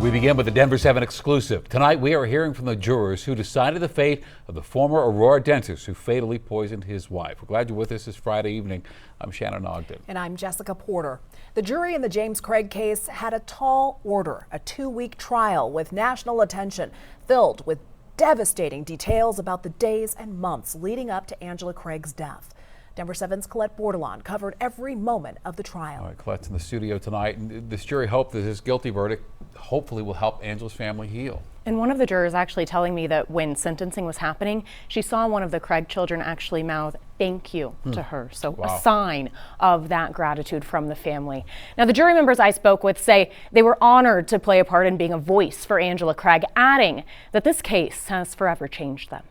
We begin with the Denver 7 exclusive. Tonight we are hearing from the jurors who decided the fate of the former Aurora dentist who fatally poisoned his wife. We're glad you're with us this Friday evening. I'm Shannon Ogden. And I'm Jessica Porter. The jury in the James Craig case had a tall order, a 2-week trial with national attention, filled with devastating details about the days and months leading up to Angela Craig's death. Denver 7's Colette Bordelon covered every moment of the trial. All right, Colette's in the studio tonight, and this jury hoped that this guilty verdict hopefully will help Angela's family heal. And one of the jurors actually telling me that when sentencing was happening, she saw one of the Craig children actually mouth "thank you" to her. So Wow. A sign of that gratitude from the family. Now, the jury members I spoke with say they were honored to play a part in being a voice for Angela Craig, adding that this case has forever changed them.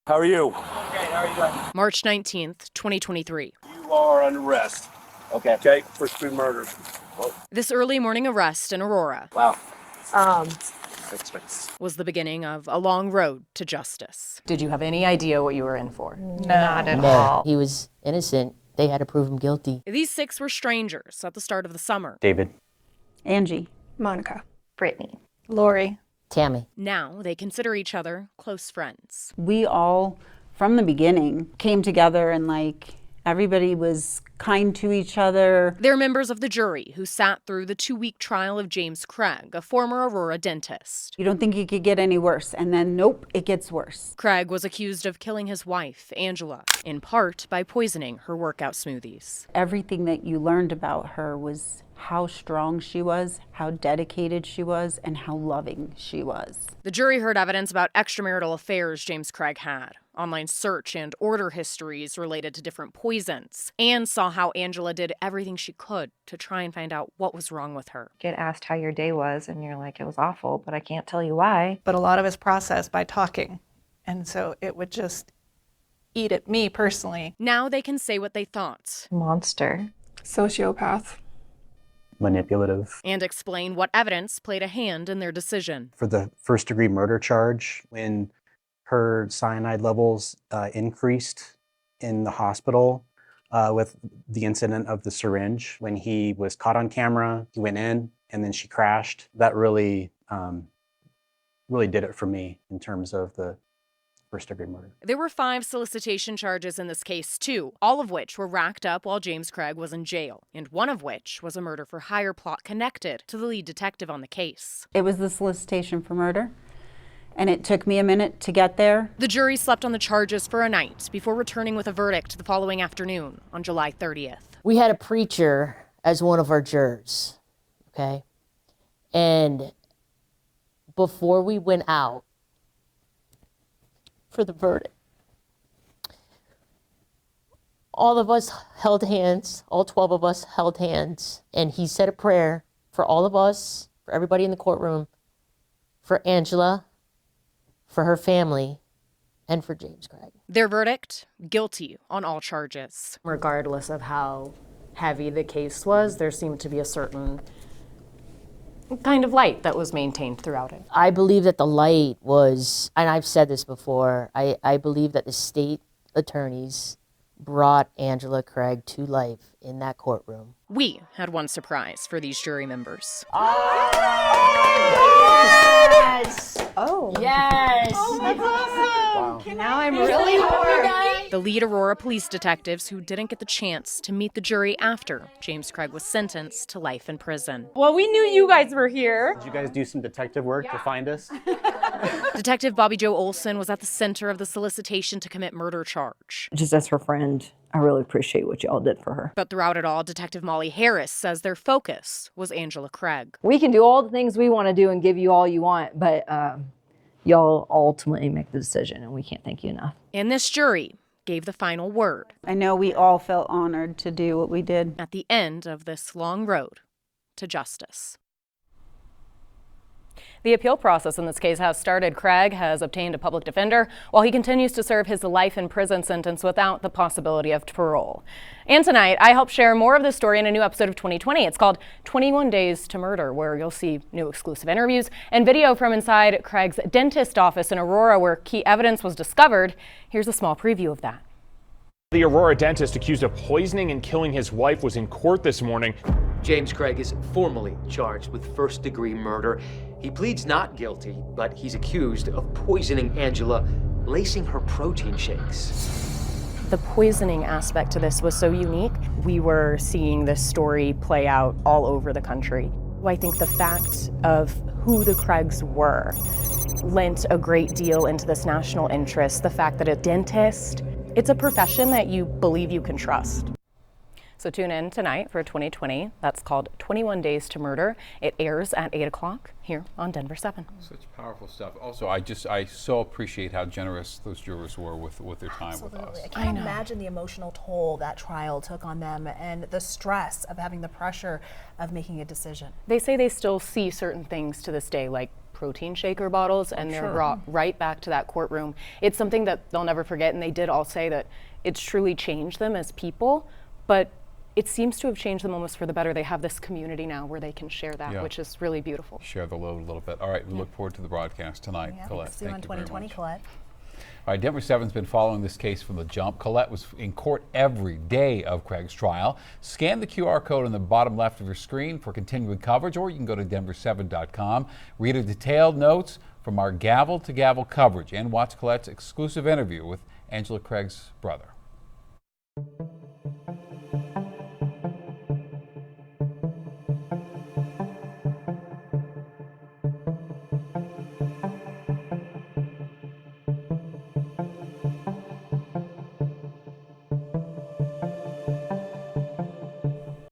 How are you? Okay, how are you doing? March 19th, 2023. You are under arrest. Okay. Okay, first degree murder. Oh, This early morning arrest in Aurora Wow. was the beginning of a long road to justice. Did you have any idea what you were in for? Not at No, he was innocent. They had to prove him guilty. These 6 were strangers at the start of the summer. David. Angie. Monica. Brittany. Lori. Tammy. Now they consider each other close friends. We all, from the beginning, came together and everybody was kind to each other. They're members of the jury who sat through the 2-week trial of James Craig, a former Aurora dentist. You don't think it could get any worse, and then nope, it gets worse. Craig was accused of killing his wife, Angela, in part by poisoning her workout smoothies. Everything that you learned about her was how strong she was, how dedicated she was, and how loving she was. The jury heard evidence about extramarital affairs James Craig had, online search and order histories related to different poisons, and saw how Angela did everything she could to try and find out what was wrong with her. Get asked how your day was and you're like, it was awful, but I can't tell you why. But a lot of it's processed by talking. And so it would just eat at me personally. Now they can say what they thought Monster. Sociopath. Manipulative. and explain what evidence played a hand in their decision. For the first degree murder charge, when her cyanide levels increased in the hospital with the incident of the syringe, when he was caught on camera, he went in and then she crashed. That really, really did it for me in terms of the first degree murder. There were 5 solicitation charges in this case, too, all of which were racked up while James Craig was in jail, and one of which was a murder for hire plot connected to the lead detective on the case. It was the solicitation for murder, and it took me a minute to get there. The jury slept on the charges for a night before returning with a verdict the following afternoon on July 30th. We had a preacher as one of our jurors, okay? And before we went out for the verdict, all of us held hands, all 12 of us held hands, and he said a prayer for all of us, for everybody in the courtroom, for Angela, for her family, and for James Craig. Their verdict, guilty on all charges. Regardless of how heavy the case was, there seemed to be a certain kind of light that was maintained throughout it. I believe that the light was, and I've said this before, I believe that the state attorneys brought Angela Craig to life in that courtroom. We had one surprise for these jury members. Oh, yes! Oh. Yes! Oh, that's awesome! Now I'm really bored. The lead Aurora police detectives who didn't get the chance to meet the jury after James Craig was sentenced to life in prison. Well, we knew you guys were here. Did you guys do some detective work to find us? Detective Bobby Joe Olson was at the center of the solicitation to commit murder charge. Just as her friend, I really appreciate what y'all did for her. But throughout it all, Detective Molly Harris says their focus was Angela Craig. We can do all the things we want to do and give you all you want, but y'all ultimately make the decision, and we can't thank you enough. And this jury gave the final word I know we all felt honored to do what we did. at the end of this long road to justice. The appeal process in this case has started. Craig has obtained a public defender while he continues to serve his life in prison sentence without the possibility of parole. And tonight, I help share more of this story in a new episode of 2020. It's called 21 Days to Murder, where you'll see new exclusive interviews and video from inside Craig's dentist office in Aurora, where key evidence was discovered. Here's a small preview of that. The Aurora dentist accused of poisoning and killing his wife was in court this morning. James Craig is formally charged with first-degree murder. He pleads not guilty, but he's accused of poisoning Angela, lacing her protein shakes. The poisoning aspect to this was so unique. We were seeing this story play out all over the country. I think the fact of who the Craigs were lent a great deal into this national interest. The fact that a dentist, it's a profession that you believe you can trust. So tune in tonight for 2020. That's called 21 Days to Murder. It airs at 8 o'clock here on Denver 7. Such powerful stuff. Also, I so appreciate how generous those jurors were with their time with us. I can't imagine the emotional toll that trial took on them and the stress of having the pressure of making a decision. They say they still see certain things to this day, like protein shaker bottles, and they're brought right back to that courtroom. It's something that they'll never forget, and they did all say that it's truly changed them as people, but it seems to have changed them almost for the better. They have this community now where they can share that, which is really beautiful. Share the load a little bit. All right, we look forward to the broadcast tonight. Colette, see you on 2020, Colette. All right, Denver 7's been following this case from the jump. Colette was in court every day of Craig's trial. Scan the QR code on the bottom left of your screen for continuing coverage, or you can go to denver7.com, read a detailed notes from our gavel-to-gavel coverage, and watch Colette's exclusive interview with Angela Craig's brother.